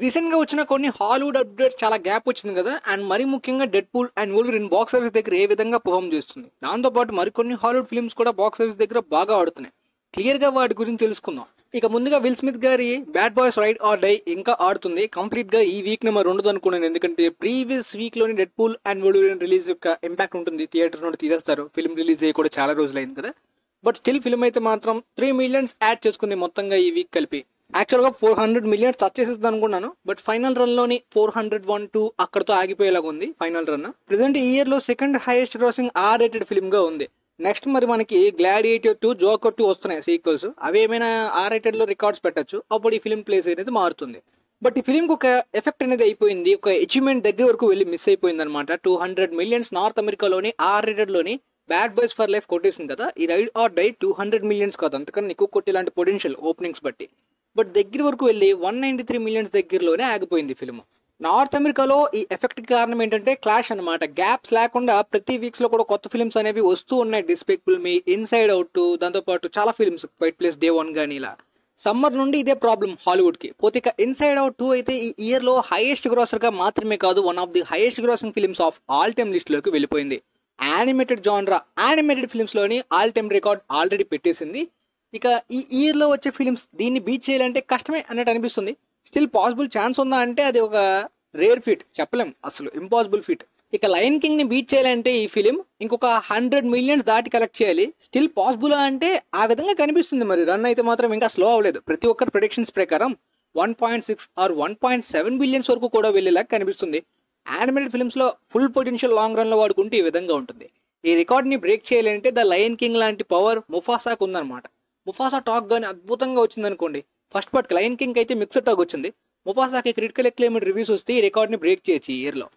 Recent గా వచ్చిన కొన్ని హాలీవుడ్ అప్డేట్స్ చాలా గ్యాప్ వచ్చింది కదా. అండ్ మరీ ముఖ్యంగా Deadpool and Wolverine box office దగ్గర ఏ విధంగా పర్ఫామ్ చేస్తుంది, దాంతో పాటు మరికొన్ని హాలీవుడ్ ఫిల్మ్స్ కూడా బాక్స్ ఆఫీస్ దగ్గర బాగా ఆడుతున్నాయి. క్లియర్ గా వాటి గురించి తెలుసుకుందాం. ఇక ముందుగా విల్ స్మిత్ గారి Bad Boys Ride or Die ఇంకా ఆడుతుంది. కంప్లీట్ గా ఈ వీక్ నెంబర్ ఉండదు అనుకున్నాను, ఎందుకంటే ప్రీవియస్ వీక్ లోని dead pool and Wolverine release యొక్క ఇంపాక్ట్ ఉంటుంది. థియేటర్ నుండి తీసేస్తారు, ఫిల్మ్ రిలీజ్ అయ్యి కూడా చాలా రోజులైంది కదా. బట్ స్టిల్ ఫిల్మ్ అయితే మాత్రం 3 మిలియన్స్ యాడ్ చేసుకుంది మొత్తంగా ఈ వీక్ కలిపి. యాక్చువల్ గా 400 మిలియన్స్ టచ్ చేసేది అనుకున్నాను, బట్ ఫైనల్ రన్ లోని 401-2 అక్కడతో ఆగిపోయేలాగా ఉంది ఫైనల్ రన్. ప్రెసెంట్ ఈ ఇయర్ లో second highest grossing are rated film గా ఉంది. నెక్స్ట్ మరి మనకి గ్లాడియేటర్ 2, జోకర్ 2 వస్తున్నాయి సీక్వెల్స్. అవి ఏమైనా ఆర్ రేటెడ్ లో రికార్డ్స్ పెట్టచ్చు, అప్పుడు ఈ ఫిల్మ్ ప్లేస్ అనేది మారుతుంది. బట్ ఈ ఫిల్మ్ కు ఒక ఎఫెక్ట్ అనేది అయిపోయింది, ఒక అచీవ్మెంట్ దగ్గర వరకు వెళ్ళి మిస్ అయిపోయింది అనమాట. 200 మిలియన్స్ నార్త్ అమెరికాలోని ఆర్ రేటెడ్ లోని బ్యాడ్ బాయ్స్ ఫర్ లైఫ్ కొట్టేసింది కదా. ఈ రైడ్ ఆర్ డై 200 మిలియన్స్ కాదు, అంతకన్నా ఎక్కువ కొట్టి ఇలాంటి పొటెన్షియల్ ఓపెనింగ్స్ బట్టి. బట్ దగ్గర వరకు వెళ్ళి 193 మిలియన్స్ దగ్గరలోనే ఆగిపోయింది ఫిల్మ్. నార్త్ అమెరికాలో ఈ ఎఫెక్ట్ కారణం ఏంటంటే క్లాష్ అనమాట. గ్యాప్స్ లేకుండా ప్రతి వీక్స్ లో కూడా కొత్త ఫిల్మ్స్ అనేవి వస్తూ ఉన్నాయి. డిస్పెక్బుల్ మీ, ఇన్సైడ్ అవుట్, దాంతో పాటు చాలా ఫిల్మ్స్, క్వైట్ ప్లేస్ డే 1 గానీ ఇలా. సమ్మర్ నుండి ఇదే ప్రాబ్లం హాలీవుడ్ కి. పోతే ఇక ఇన్సైడ్ అవుట్ 2 అయితే ఈ ఇయర్ లో హైయెస్ట్ గ్రాసర్ గా మాత్రమే కాదు, one of the highest grossing films of all time list లోకి వెళ్ళిపోయింది. యానిమేటెడ్ జాన్రా, యానిమేటెడ్ ఫిల్మ్స్ లోని ఆల్ టైమ్ రికార్డ్ ఆల్రెడీ పెట్టేసింది. ఇక ఈ ఇయర్ లో వచ్చే ఫిల్మ్స్ దీన్ని బీట్ చేయాలంటే కష్టమే అన్నట్టు అనిపిస్తుంది. స్టిల్ పాసిబుల్ ఛాన్స్ ఉందా అంటే అది ఒక రేర్ ఫీట్, చెప్పలేం, అసలు ఇంపాసిబుల్ ఫీట్. ఇక లయన్ కింగ్ ని బీట్ చేయాలంటే ఈ ఫిలిం ఇంకొక 100 మిలియన్స్ దాటి కలెక్ట్ చేయాలి. స్టిల్ పాసిబుల్ అంటే ఆ విధంగా కనిపిస్తుంది. మరి రన్ అయితే మాత్రం ఇంకా స్లో అవ్వలేదు. ప్రతి ఒక్కరి ప్రెడిక్షన్స్ ప్రకారం 1.6 ఆర్ 1.7 బిలియన్స్ వరకు కూడా వెళ్ళేలా కనిపిస్తుంది. యానిమేటెడ్ ఫిల్మ్స్ లో ఫుల్ పొటెన్షియల్ లాంగ్ రన్ లో వాడుకుంటే ఈ విధంగా ఉంటుంది. ఈ రికార్డ్ ని బ్రేక్ చేయాలంటే ద లయన్ కింగ్ లాంటి పవర్ ముఫాసాకు ఉందన్నమాట. ముఫాసా టాక్ గానీ అద్భుతంగా వచ్చింది అనుకోండి. ఫస్ట్ పార్ట్ లయన్ కింగ్ అయితే మిక్స్డ్ టాక్ వచ్చింది, ముఫాసాకి క్రిటికల్ ఎక్లెయిమ్డ్ రివ్యూస్ వస్తే ఈ రికార్డ్ ని బ్రేక్ చేయొచ్చు ఈ ఇయర్ లో.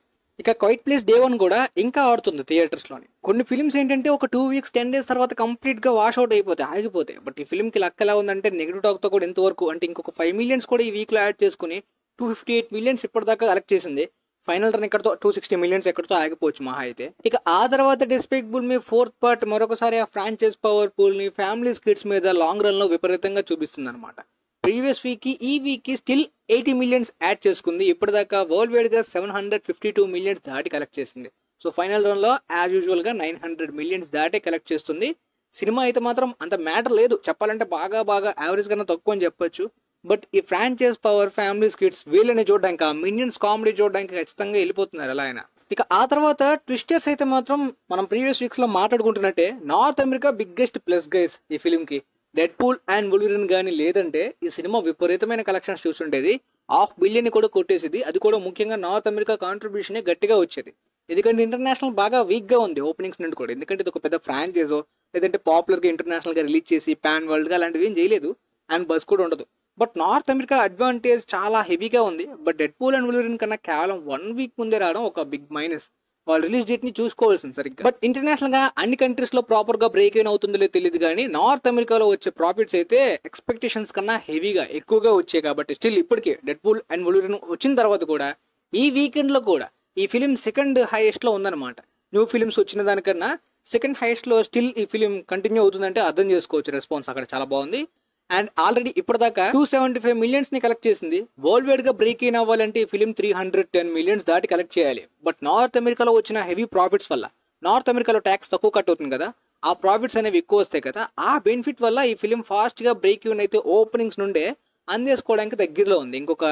ఇక క్వైట్ ప్లేస్ డే 1 కూడా ఇంకా ఆడుతుంది థియేటర్స్ లోని. కొన్ని ఫిల్మ్స్ ఏంటంటే ఒక 2 వీక్స్ 10 డేస్ తర్వాత కంప్లీట్ గా వాష్ అవుట్ అయిపోతాయి, ఆగిపోతాయి. బట్ ఈ ఫిల్మ్ కి లక్ ఎలా ఉందంటే నెగిటివ్ టాక్ తో కూడా ఎంతవరకు అంటే ఇంకొక 5 మిలియన్స్ కూడా ఈ వీక్ లో యాడ్ చేసుకుని 258 మిలియన్స్ ఇప్పటిదాకా కలెక్ట్ చేసింది. ఫైనల్ రన్ ఎక్కడతో 260 మిలియన్స్ ఎక్కడతో ఆగిపోవచ్చు మహా అయితే. ఇక ఆ తర్వాత డిస్పెక్బుల్ మీ 4th పార్ట్ మరొకసారి ఆ ఫ్రాంచైజ్ పవర్ పూల్ ని ఫ్యామిలీ స్కిట్స్ మీద లాంగ్ రన్ లో విపరీతంగా చూపిస్తుంది అనమాట. ప్రీవియస్ వీక్ కి ఈ వీక్ కి స్టిల్ 80 మిలియన్స్ యాడ్ చేసుకుంది. ఇప్పటిదాకా వరల్డ్ వైడ్ గా 752 మిలియన్స్ దాటి కలెక్ట్ చేసింది. సో ఫైనల్ రన్ లో యాజ్ యూజువల్ గా 900 మిలియన్స్ దాటే కలెక్ట్ చేస్తుంది. సినిమా అయితే మాత్రం అంత మ్యాటర్ లేదు చెప్పాలంటే, బాగా యావరేజ్ కన్నా తక్కువ అని చెప్పొచ్చు. బట్ ఈ ఫ్రాంచైజ్ పవర్, ఫ్యామిలీ స్కిట్స్ వీళ్ళని చూడడానికి, ఆ మినియన్స్ కామెడీ చూడడానికి ఖచ్చితంగా వెళ్ళిపోతున్నారు ఎలా అయినా. ఇక ఆ తర్వాత ట్విస్టర్స్ అయితే మాత్రం మనం ప్రీవియస్ వీక్స్ లో మాట్లాడుకుంటున్నట్టే North America biggest plus guys ఈ ఫిల్మ్ కి. డెడ్ పూల్ అండ్ వోల్వరిన్ గానీ లేదంటే ఈ సినిమా విపరీతమైన కలెక్షన్స్ చూస్తుండేది. 500 బిలియన్ కూడా కొట్టేసింది. అది కూడా ముఖ్యంగా నార్త్ అమెరికా కాంట్రిబ్యూషన్ గట్టిగా వచ్చేది. ఎందుకంటే ఇంటర్నేషనల్ బాగా వీక్ గా ఉంది ఓపెనింగ్స్ నుండి కూడా. ఎందుకంటే ఇది ఒక పెద్ద ఫ్రాంచైజో లేదంటే పాపులర్ గా ఇంటర్నేషనల్ గా రిలీజ్ చేసి పాన్ వరల్డ్ గా అలాంటివి ఏం చేయలేదు. అండ్ బస్ కూడా ఉండదు. బట్ నార్త్ అమెరికా అడ్వాంటేజ్ చాలా హెవీగా ఉంది. But dead pool and Wolverine కన్నా కేవలం 1 వీక్ ముందే రావడం ఒక బిగ్ మైనస్. వాళ్ళు రిలీజ్ డేట్ ని చూసుకోవాల్సింది సరిగ్గా. బట్ ఇంటర్నేషనల్ గా అన్ని కంట్రీస్ లో ప్రాపర్ గా బ్రేక్ అయిన అవుతుందో లేదో తెలియదు కానీ నార్త్ అమెరికాలో వచ్చే ప్రాఫిట్స్ అయితే ఎక్స్పెక్టేషన్స్ కన్నా హెవీగా ఎక్కువగా వచ్చాయి. కాబట్టి స్టిల్ ఇప్పటికే డెడ్ పూల్ అండ్ వోల్వరిన్ వచ్చిన తర్వాత కూడా ఈ వీకెండ్ లో కూడా ఈ ఫిలిం సెకండ్ హైయెస్ట్ లో ఉందన్నమాట. న్యూ ఫిలిమ్స్ వచ్చిన దానికన్నా సెకండ్ హైయెస్ట్ లో స్టిల్ ఈ ఫిలిం కంటిన్యూ అవుతుందంటే అర్థం చేసుకోవచ్చు. రెస్పాన్స్ అక్కడ చాలా బాగుంది. అండ్ ఆల్రెడీ ఇప్పటిదాకా 275 మిలియన్స్ ని కలెక్ట్ చేసింది. వరల్డ్ వైడ్ గా బ్రేక్ ఇన్ అవ్వాలంటే ఈ ఫిలిం 310 మిలియన్స్ దాటి కలెక్ట్ చేయాలి. బట్ నార్త్ అమెరికాలో వచ్చిన హెవీ ప్రాఫిట్స్ వల్ల, నార్త్ అమెరికాలో ట్యాక్స్ తక్కువ కట్ అవుతుంది కదా, ఆ ప్రాఫిట్స్ అనేవి ఎక్కువ వస్తాయి కదా, ఆ బెనిఫిట్ వల్ల ఈ ఫిలిం ఫాస్ట్ గా బ్రేక్ ఇన్ అయితే ఓపెనింగ్స్ నుండే అందేసుకోవడానికి దగ్గరలో ఉంది. ఇంకొక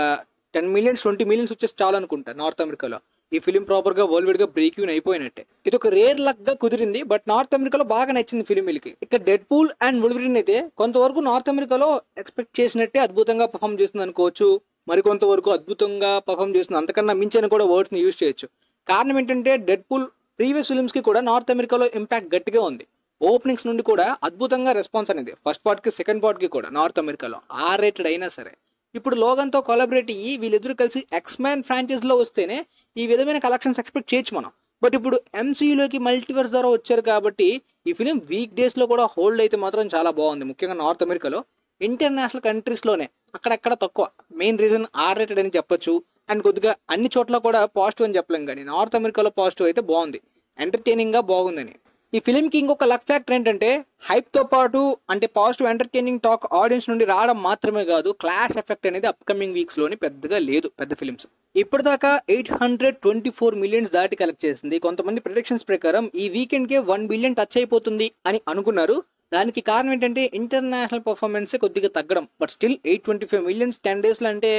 10 మిలియన్స్ 20 మిలియన్స్ వచ్చేసి చాలు అనుకుంటా నార్త్ అమెరికాలో. ఈ ఫిలిం ప్రాపర్ గా వరల్డ్ వైడ్ గా బ్రేక్ ఇన్ అయిపోయినట్టే. ఇది ఒక రేర్ లక్ గా కుదిరింది. బట్ నార్త్ అమెరికాలో బాగా నచ్చింది ఫిలిం వీళ్ళకి. ఇక డెడ్ పూల్ అండ్ వోల్వరిన్ అయితే కొంతవరకు నార్త్ అమెరికాలో ఎక్స్పెక్ట్ చేసినట్టే అద్భుతంగా పర్ఫామ్ చేస్తుంది అనుకోవచ్చు. మరికొంతవరకు అద్భుతంగా పర్ఫామ్ చేస్తుంది, అంతకన్నా మించిన కూడా వర్డ్స్ ని యూజ్ చేయొచ్చు. కారణం ఏంటంటే డెడ్ పూల్ ప్రీవియస్ ఫిల్మ్స్ కి కూడా నార్త్ అమెరికాలో ఇంపాక్ట్ గట్టిగా ఉంది. ఓపెనింగ్స్ నుండి కూడా అద్భుతంగా రెస్పాన్స్ అనేది ఫస్ట్ పార్ట్ కి సెకండ్ పార్ట్ కి కూడా నార్త్ అమెరికాలో ఆర్ రేటెడ్ అయినా సరే. ఇప్పుడు లోగన్ తో కొలాబరేట్ అయ్యి వీళ్ళిద్దరూ కలిసి ఎక్స్‌మ్యాన్ ఫ్రాంచైజ్ లో వస్తేనే ఈ విధమైన కలెక్షన్స్ ఎక్స్పెక్ట్ చేయొచ్చు మనం. బట్ ఇప్పుడు ఎంసీయూలోకి మల్టీవర్స్ ద్వారా వచ్చారు కాబట్టి ఈ ఫిలిం వీక్ డేస్ లో కూడా హోల్డ్ అయితే మాత్రం చాలా బాగుంది. ముఖ్యంగా నార్త్ అమెరికాలో. ఇంటర్నేషనల్ కంట్రీస్ లోనే అక్కడక్కడ తక్కువ. మెయిన్ రీజన్ ఆర్ రేటెడ్ అని చెప్పొచ్చు. అండ్ కొద్దిగా అన్ని చోట్ల కూడా పాజిటివ్ అని చెప్పలేం, కానీ నార్త్ అమెరికాలో పాజిటివ్ అయితే బాగుంది, ఎంటర్టైనింగ్ గా బాగుందని. ఈ ఫిలిం కి ఇంకొక లక్ ఫ్యాక్టర్ ఏంటంటే హైప్ తో పాటు అంటే పాజిటివ్ ఎంటర్టైనింగ్ టాక్ ఆడియన్స్ నుండి రావడం మాత్రమే కాదు, క్లాష్ ఎఫెక్ట్ అనేది అప్కమింగ్ వీక్స్ లోని పెద్దగా లేదు పెద్ద ఫిలిమ్స్. ఇప్పటిదాకా 824 మిలియన్స్ దాటి కలెక్ట్ చేసింది. కొంతమంది ప్రిడిక్షన్స్ ప్రకారం ఈ వీకెండ్ కే 1 బిలియన్ టచ్ అయిపోతుంది అని అనుకున్నారు. దానికి కారణం ఏంటంటే ఇంటర్నేషనల్ పర్ఫార్మెన్స్ కొద్దిగా తగ్గడం. బట్ స్టిల్ 825 మిలియన్స్ 10 days లో అంటే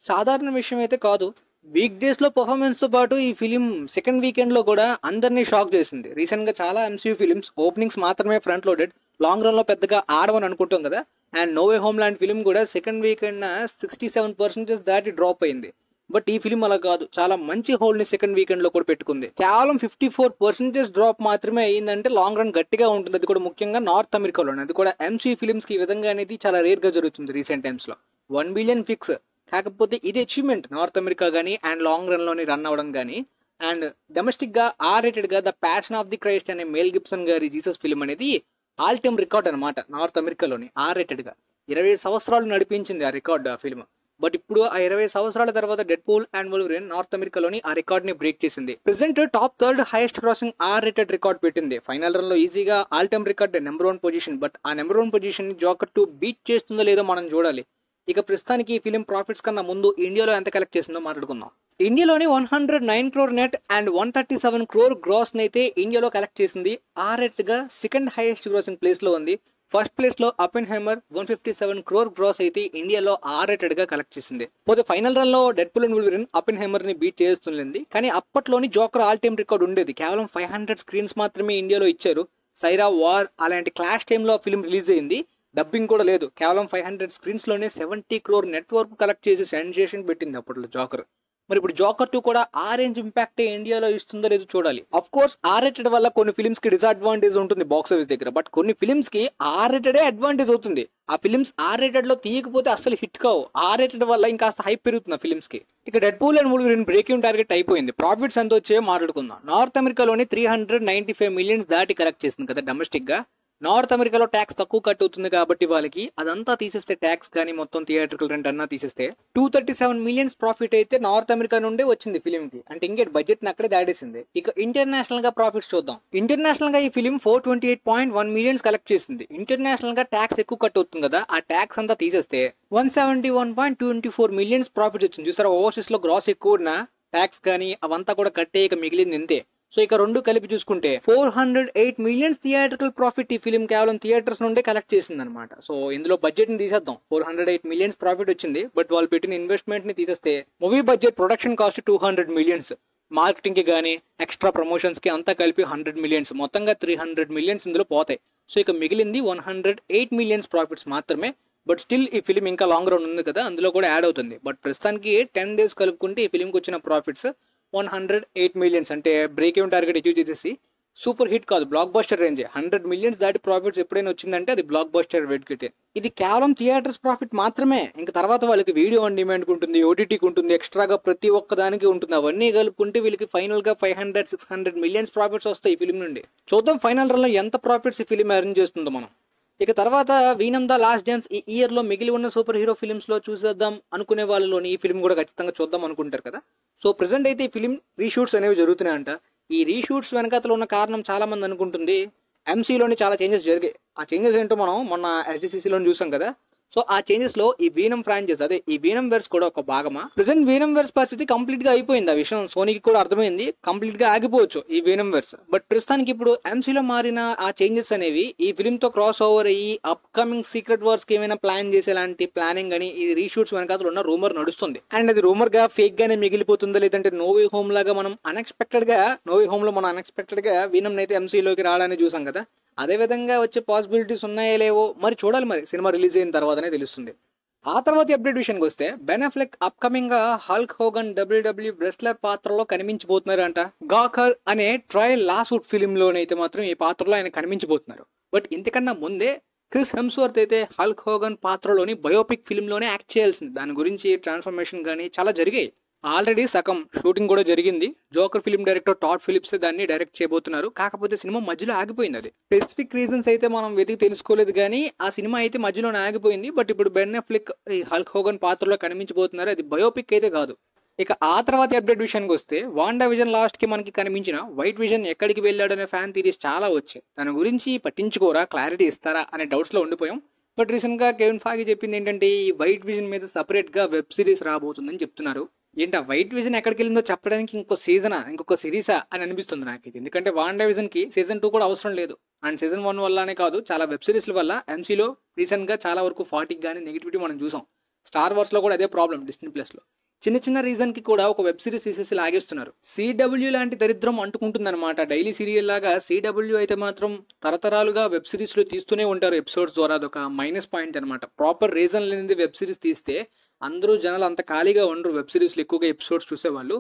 సాధారణ విషయం అయితే కాదు. వీక్ డేస్ లో పర్ఫార్మెన్స్ తో పాటు ఈ ఫిలిం సెకండ్ వీకెండ్ లో కూడా అందరినీ షాక్ చేసింది. రీసెంట్ గా చాలా ఎంసీయూ ఫిలిమ్స్ ఓపెనింగ్స్ మాత్రమే ఫ్రంట్ లోడెడ్, లాంగ్ రన్ లో పెద్దగా ఆడవని అనుకుంటాం కదా. అండ్ నో వే హోమ్ లాంటి ఫిలిం కూడా సెకండ్ వీకెండ్ 67% దాటి డ్రాప్ అయింది. బట్ ఈ ఫిలిం అలా కాదు, చాలా మంచి హోల్డ్ ని సెకండ్ వీకెండ్ లో కూడా పెట్టుకుంది. కేవలం 54% డ్రాప్ మాత్రమే అయ్యిందంటే లాంగ్ రన్ గట్టిగా ఉంటుంది. అది కూడా ముఖ్యంగా నార్త్ అమెరికాలోనే. అది కూడా ఎంసీ ఫిలిమ్స్ కి ఈ విధంగా అనేది చాలా రేర్ గా జరుగుతుంది రీసెంట్ టైమ్స్ లో. 1 బిలియన్ ఫిక్స్. కాకపోతే ఇది అచీవ్మెంట్ నార్త్ అమెరికా గానీ అండ్ లాంగ్ రన్ లోని రన్ అవ్వడం కానీ. అండ్ డొమెస్టిక్ గా R-rated గా the passion of the Christ అనే మేల్ గిబ్సన్ గారి జీసస్ ఫిలిం అనేది ఆల్ టైమ్ రికార్డ్ అనమాట నార్త్ అమెరికాలోని. R-rated గా 20 సంవత్సరాలు నడిపించింది ఆ రికార్డ్ ఆ ఫిల్మ్. బట్ ఇప్పుడు ఆ 20 సంవత్సరాల తర్వాత dead pool and Wolverine north అమెరికాలోని ఆ రికార్డ్ ని బ్రేక్ చేసింది. Present top third highest crossing R-rated record పెట్టింది. ఫైనల్ రన్ లో ఈజీగా all time record number 1 position. But ఆ నెంబర్ 1 పొజిషన్ ని జోకర్ 2 బీట్ చేస్తుందో లేదో మనం చూడాలి. ఇక ప్రస్తుతానికి ఈ ఫిలిం ప్రాఫిట్స్ కన్నా ముందు ఇండియాలో ఎంత కలెక్ట్ చేసిందో మాట్లాడుకుందాం. ఇండియాలోని 109 crore net and 137 crore gross అయితే ఇండియాలో కలెక్ట్ చేసింది. R-rated గా సెకండ్ హైయెస్ట్ గ్రాసింగ్ ప్లేస్ లో ఉంది. ఫస్ట్ ప్లేస్ లో అపెన్హైమర్ 157 crore గ్రాస్ అయితే ఇండియాలో R-rated గా కలెక్ట్ చేసింది. పోతే ఫైనల్ రన్ లో డెడ్ పూల్ అండ్ వోల్వరిన్ అపెన్హైమర్ ని బీట్ చేస్తుంది. కానీ అప్పట్లోని జోకర్ ఆల్ టైమ్ రికార్డ్ ఉండేది. కేవలం 500 స్క్రీన్స్ మాత్రమే ఇండియాలో ఇచ్చారు. సైరా వార్ అలాంటి క్లాష్ టైమ్ లో ఫిల్మ్ రిలీజ్ అయింది. డబ్బింగ్ కూడా లేదు. కేవలం 500 స్క్రీన్స్ లోనే 70 crore నెట్వర్క్ కలెక్ట్ చేసి సెన్సేషన్ పెట్టింది అప్పట్లో జోకర్. మరి ఇప్పుడు జోకర్ 2 కూడా ఆ రేంజ్ ఇంపాక్ట్ ఇండియాలో ఇస్తుందో లేదో చూడాలి. అఫ్ కోర్స్ R-rated వల్ల కొన్ని ఫిలిమ్స్ కి డిసడ్వాంటేజ్ ఉంటుంది బాక్స్ ఆఫీస్ దగ్గర. బట్ కొన్ని ఫిలిమ్స్ కి R-rated అడ్వాంటేజ్ అవుతుంది. ఆ ఫిలిమ్స్ R-rated లో తీయకపోతే అసలు హిట్ కావు. R-rated వల్ల ఇంకాస్త హైప్ పెరుగుతుంది ఆ ఫిలిమ్స్ కి. ఇక Deadpool and Wolverine breaking target అయిపోయింది. ప్రాఫిట్స్ ఎంత వచ్చాయో మాట్లాడుకుందాం. నార్త్ అమెరికాలోని 395 మిలియన్స్ దాటి కలెక్ట్ చేసింది కదా డొమెస్టిక్ గా. నార్త్ అమెరికాలో ట్యాక్స్ తక్కువ కట్ అవుతుంది కాబట్టి వాళ్ళకి అదంతా తీసేస్తే, ట్యాక్స్ కానీ మొత్తం థియేట్రికల్ రెంట్ అన్నా తీసేస్తే 237 మిలియన్స్ ప్రాఫిట్ అయితే నార్త్ అమెరికా నుండే వచ్చింది ఫిలిం కి. అంటే ఇంకేట్ బడ్జెట్ ని అక్కడే దాడేసింది. ఇక ఇంటర్నేషనల్ గా ప్రాఫిట్స్ చూద్దాం. ఇంటర్నేషనల్ గా ఈ ఫిలిం 428.1 మిలియన్స్ కలెక్ట్ చేసింది. ఇంటర్నేషనల్ గా ట్యాక్స్ ఎక్కువ కట్ అవుతుంది కదా, ఆ ట్యాక్స్ అంతా తీసేస్తే 171.24 మిలియన్స్ ప్రాఫిట్ వచ్చింది. చూసారా, ఓవర్సీస్ లో గ్రాస్ ఎక్కువ ఉన్న ట్యాక్స్ కానీ అవంతా కూడా కట్టే ఇక మిగిలింది ఇంతే. సో ఇక రెండు కలిపి చూసుకుంటే 408 మిలియన్స్ థియేట్రికల్ ప్రాఫిట్ ఈ ఫిలిం కేవలం థియేటర్స్ నుండే కలెక్ట్ చేసింది అనమాట. సో ఇందులో బడ్జెట్ ని తీసేద్దాం. 408 మిలియన్స్ ప్రాఫిట్ వచ్చింది. బట్ వాళ్ళు పెట్టిన ఇన్వెస్ట్మెంట్ ని తీసేస్తే movie budget production cost 200 millions, marketing కి కానీ ఎక్స్ట్రా ప్రమోషన్స్ కి అంతా కలిపి 100 మిలియన్స్, మొత్తంగా 300 మిలియన్స్ ఇందులో పోతాయి. సో ఇక మిగిలింది 108 మిలియన్స్ ప్రాఫిట్స్ మాత్రమే. బట్ స్టిల్ ఈ ఫిలిం ఇంకా లాంగ్ రన్ ఉంది కదా, అందులో కూడా యాడ్ అవుతుంది. బట్ ప్రస్తుతానికి 10 days కలుపుకుంటే ఈ ఫిలింకి వచ్చిన ప్రాఫిట్స్ 108 మిలియన్స్. అంటే బ్రేక్ ఈవెన్ టార్గెట్ అచీవ్ చేసేసి సూపర్ హిట్ కాదు, బ్లాక్ బస్టర్ రేంజ్. 100 మిలియన్స్ దాటి ప్రాఫిట్స్ ఎప్పుడైనా వచ్చిందంటే అది బ్లాక్ బస్టర్ వెయిట్. ఇది కేవలం థియేటర్స్ ప్రాఫిట్ మాత్రమే. ఇంకా తర్వాత వాళ్ళకి వీడియో ఆన్ డిమాండ్ ఉంటుంది, ఓటీటీకి ఉంటుంది, ఎక్స్ట్రాగా ప్రతి ఒక్క దానికి ఉంటుంది. అవన్నీ కలుపుకుంటే వీళ్ళకి ఫైనల్ గా 500-600 మిలియన్స్ ప్రాఫిట్స్ వస్తాయి ఈ ఫిలిం నుండి. చూద్దాం ఫైనల్ రన్ లో ఎంత ప్రాఫిట్స్ ఈ ఫిలిం అరేంజ్ చేస్తుందో మనం. ఇక తర్వాత వీనమ్ ద లాస్ట్ డాన్స్ ఈ ఇయర్ లో మిగిలి ఉన్న సూపర్ హీరో ఫిలిమ్స్ లో చూసేద్దాం అనుకునే వాళ్ళలోని ఈ ఫిలిం కూడా ఖచ్చితంగా చూద్దాం అనుకుంటారు కదా. సో ప్రెసెంట్ అయితే ఈ ఫిలిం రీషూట్స్ అనేవి జరుగుతున్నాయంట. ఈ రీషూట్స్ వెనకాతలో ఉన్న కారణం చాలా మంది అనుకుంటుంది ఎంసీలోని చాలా చేంజెస్ జరిగాయి. ఆ చేంజెస్ ఏంటో మనం మొన్న SDCCలో చూసాం కదా. సో ఆ చేంజెస్ లో ఈ వీనమ్ ఫ్రాంచైజ్, అదే ఈ వీనమ్ వెర్స్ కూడా ఒక భాగమా. ప్రెసెంట్ వీనమ్ వెర్స్ పరిస్థితి కంప్లీట్ గా అయిపోయింది. ఆ విషయం సోనీకి కూడా అర్థమైంది. కంప్లీట్ గా ఆగిపోవచ్చు ఈ వీనమ్ వెర్స్. బట్ ప్రస్తుతానికి ఇప్పుడు ఎంసీలో మారిన ఆ చేంజెస్ అనేవి ఈ ఫిలిం తో క్రాస్ ఓవర్ అయ్యి అప్కమింగ్ సీక్రెట్ వార్స్ కి ఏమైనా ప్లాన్ చేసేలాంటి ప్లానింగ్ అని ఈ రీషూట్స్ వెనకాల ఉన్న రూమర్ నడుస్తుంది. అండ్ అది రూమర్ గా ఫేక్ గానే మిగిలిపోతుందా, లేదంటే నో వే హోమ్ లాగా మనం అన్ఎక్స్పెక్టెడ్ గా వీనమ్ అయితే ఎంసీలోకి రావడానికి చూసాం కదా, అదే విధంగా వచ్చే పాసిబిలిటీస్ ఉన్నాయో లేవో మరి చూడాలి. మరి సినిమా రిలీజ్ అయిన తర్వాతనే తెలుస్తుంది. ఆ తర్వాత అప్డేట్ విషయానికి వస్తే బెన్ అఫ్లెక్ అప్కమింగ్ గా హల్క్ హోగన్ WWE రెస్లర్ పాత్రలో కనిపించబోతున్నారంట. గాకర్ అనే ట్రయల్ లాసూట్ ఫిలిం లోనైతే మాత్రం ఈ పాత్రలో ఆయన కనిపించబోతున్నారు. బట్ ఇంతకన్నా ముందే క్రిస్ హెమ్స్వర్త్ అయితే హల్క్ హోగన్ పాత్రలోని బయోపిక్ ఫిలిం లోనే యాక్ట్ చేయాల్సింది. దాని గురించి ట్రాన్స్ఫర్మేషన్ కానీ చాలా జరిగాయి. ఆల్రెడీ సగం షూటింగ్ కూడా జరిగింది. జోకర్ ఫిల్మ్ డైరెక్టర్ టాడ్ ఫిలిప్స్ దాన్ని డైరెక్ట్ చేయబోతున్నారు. కాకపోతే సినిమా మధ్యలో ఆగిపోయింది. అది స్పెసిఫిక్ రీజన్స్ అయితే మనం వెతికి తెలుసుకోలేదు కానీ ఆ సినిమా అయితే మధ్యలోనే ఆగిపోయింది. బట్ ఇప్పుడు బెన్ అఫ్లెక్ ఈ హల్క్ హోగన్ పాత్రలో కనిపించబోతున్నారు. అది బయోపిక్ అయితే కాదు. ఇక ఆ తర్వాత అప్డేట్ విషయానికి వస్తే వాండా విజన్ లాస్ట్ కి మనకి కనిపించిన వైట్ విజన్ ఎక్కడికి వెళ్ళాడనే ఫ్యాన్ థీరీస్ చాలా వచ్చాయి. దాని గురించి పట్టించుకోరా, క్లారిటీ ఇస్తారా అనే డౌట్స్ లో ఉండిపోయాం. బట్ రీసెంట్ గా కెవిన్ ఫాగి చెప్పింది ఏంటంటే ఈ వైట్ విజన్ మీద సపరేట్ గా వెబ్ సిరీస్ రాబోతుందని చెప్తున్నారు. ఏంటా వైట్ విజన్ ఎక్కడికి వెళ్ళిందో చెప్పడానికి ఇంకొక సిరీసా అని అనిపిస్తుంది నాకు. ఎందుకంటే వాండా విజన్ కి సీజన్ 2 కూడా అవసరం లేదు. అండ్ సీజన్ 1 వల్లనే కాదు, చాలా వెబ్ సిరీస్ల వల్ల ఎంసీలో రీసెంట్ గా చాలా వరకు ఫాటిక్ గానీ నెగిటివిటీ మనం చూసాం. స్టార్ వార్స్ లో కూడా అదే ప్రాబ్లం డిస్నీ ప్లస్ లో. చిన్న రీజన్ కి కూడా ఒక వెబ్ సిరీస్ తీసేసి లాగేస్తున్నారు. సిడబ్ల్యూ లాంటి దరిద్రం అంటుకుంటుందన్నమాట. డైలీ సీరియల్ లాగా సిడబ్ల్యూ అయితే మాత్రం తరతరాలుగా వెబ్ సిరీస్ లో తీస్తూనే ఉంటారు ఎపిసోడ్స్ ద్వారా. అదొక మైనస్ పాయింట్ అనమాట. ప్రాపర్ రీజన్ లేనిది వెబ్ సిరీస్ తీస్తే అందరూ జనాలు అంత ఖాళీగా ఉండరు వెబ్ సిరీస్లో ఎక్కువగా ఎపిసోడ్స్ చూసేవాళ్ళు.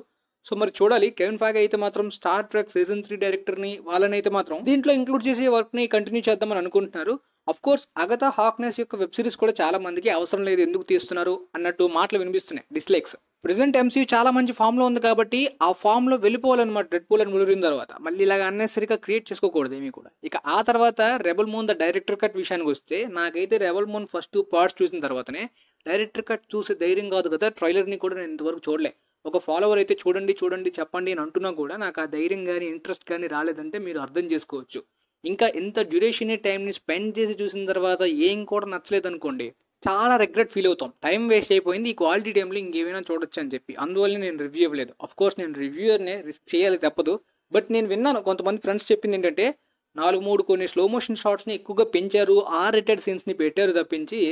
సో మరి చూడాలి. కెవిన్ ఫాగి అయితే మాత్రం స్టార్ ట్రెక్ సీజన్ 3 డైరెక్టర్ని వాళ్ళనైతే మాత్రం దీంట్లో ఇంక్లూడ్ చేసే వర్క్ని కంటిన్యూ చేద్దామని అనుకుంటున్నారు. అఫ్ కోర్స్ అగతా హార్క్నెస్ యొక్క వెబ్ సిరీస్ కూడా చాలా మందికి అవసరం లేదు, ఎందుకు తీస్తున్నారు అన్నట్టు మాటలు వినిపిస్తున్నాయి, డిస్లైక్స్. ప్రెసెంట్ ఎంసీయూ చాలా మంచి ఫామ్ లో ఉంది కాబట్టి ఆ ఫామ్ లో వెళ్ళిపోవాలన్నమాట. డెడ్పూల్ అండ్ వూల్వరిన్ తర్వాత మళ్ళీ ఇలాగ అన్నెసరీగా క్రియేట్ చేసుకోకూడదు ఏమీ కూడా. ఇక ఆ తర్వాత rebel moon the director cut విషయానికి వస్తే నాకైతే రెబల్ మూన్ ఫస్ట్ 2 పార్ట్స్ చూసిన తర్వాతనే డైరెక్టర్ కట్ చూసే ధైర్యం కాదు కదా. ట్రైలర్ని కూడా నేను ఇంతవరకు చూడలే. ఒక ఫాలోవర్ అయితే చూడండి చెప్పండి అని అంటున్నా కూడా నాకు ఆ ధైర్యం కానీ ఇంట్రెస్ట్ కానీ రాలేదంటే మీరు అర్థం చేసుకోవచ్చు. ఇంకా ఇంత డ్యూరేషన్ టైంని స్పెండ్ చేసి చూసిన తర్వాత ఏం కూడా నచ్చలేదు అనుకోండి, చాలా రిగ్రెట్ ఫీల్ అవుతాం. టైం వేస్ట్ అయిపోయింది, ఈ క్వాలిటీ టైంలో ఇంకేమైనా చూడొచ్చు అని చెప్పి. అందువల్ల నేను రివ్యూ ఇవ్వలేదు. అఫ్ కోర్స్ నేను రివ్యూయర్నే రిస్క్ చేయాలి తప్పదు. బట్ నేను విన్నాను కొంతమంది ఫ్రెండ్స్ చెప్పింది ఏంటంటే 4-3 కొన్ని స్లో మోషన్ షాట్స్ని ఎక్కువగా పెంచారు, రేటెడ్ సీన్స్ని పెట్టారు తప్పించి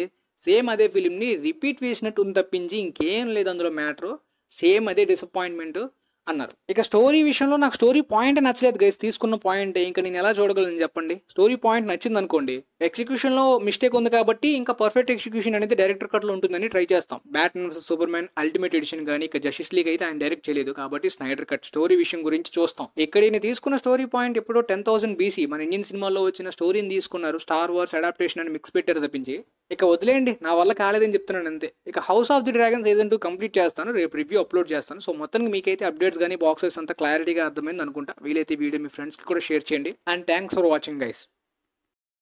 సేమ్ అదే ఫిలింని రిపీట్ చేసినట్టు ఉంది తప్పించి ఇంకేం లేదు అందులో మ్యాటర్. సేమ్ అదే డిసప్పాయింట్మెంట్ అన్నారు. ఇక స్టోరీ విషయంలో నాకు స్టోరీ పాయింట్ నచ్చలేదు గైస్. తీసుకున్న పాయింట్ ఇంకా నేను ఎలా చూడగలను చెప్పండి. స్టోరీ పాయింట్ నచ్చింది అనుకోండి, ఎగ్జిక్యూషన్ లో మిస్టేక్ ఉంది కాబట్టి ఇంకా పర్ఫెక్ట్ ఎగ్జిక్యూషన్ అనేది డైరెక్టర్ కట్ లో ఉంటుందని ట్రై చేస్తాం. Batman versus Superman ultimate edition కానీ ఇక జస్టిస్ లీగ్ అయితే ఆయన డైరెక్ట్ చేయలేదు కాబట్టి స్నైడర్ కట్ స్టోరీ విషయం గురించి చూస్తాం. ఇక్కడ నేను తీసుకున్న స్టోరీ పాయింట్ ఎప్పుడో 10,000 BC మన ఇండియన్ సినిమాలో వచ్చిన స్టోరీని తీసుకున్నారు, స్టార్ వార్స్ అడాప్టేషన్ అని మిక్స్ పెట్టారు తప్పించి. ఇక వదిలేయండి, నా వల్ల కాలేదని చెప్తున్నాను అంతే. ఇక house of the dragon season 2 complete చేస్తాను, రేపు రివ్యూ అప్లోడ్ చేస్తాను. సో మొత్తానికి మీకైతే అప్డేట్స్ కానీ బాక్సెస్ అంతా క్లారిటీగా అర్థమైంది అనుకుంటా. వీలైతే వీడియో మీ ఫ్రెండ్స్కి కూడా షేర్ చేయండి. And thanks for watching guys.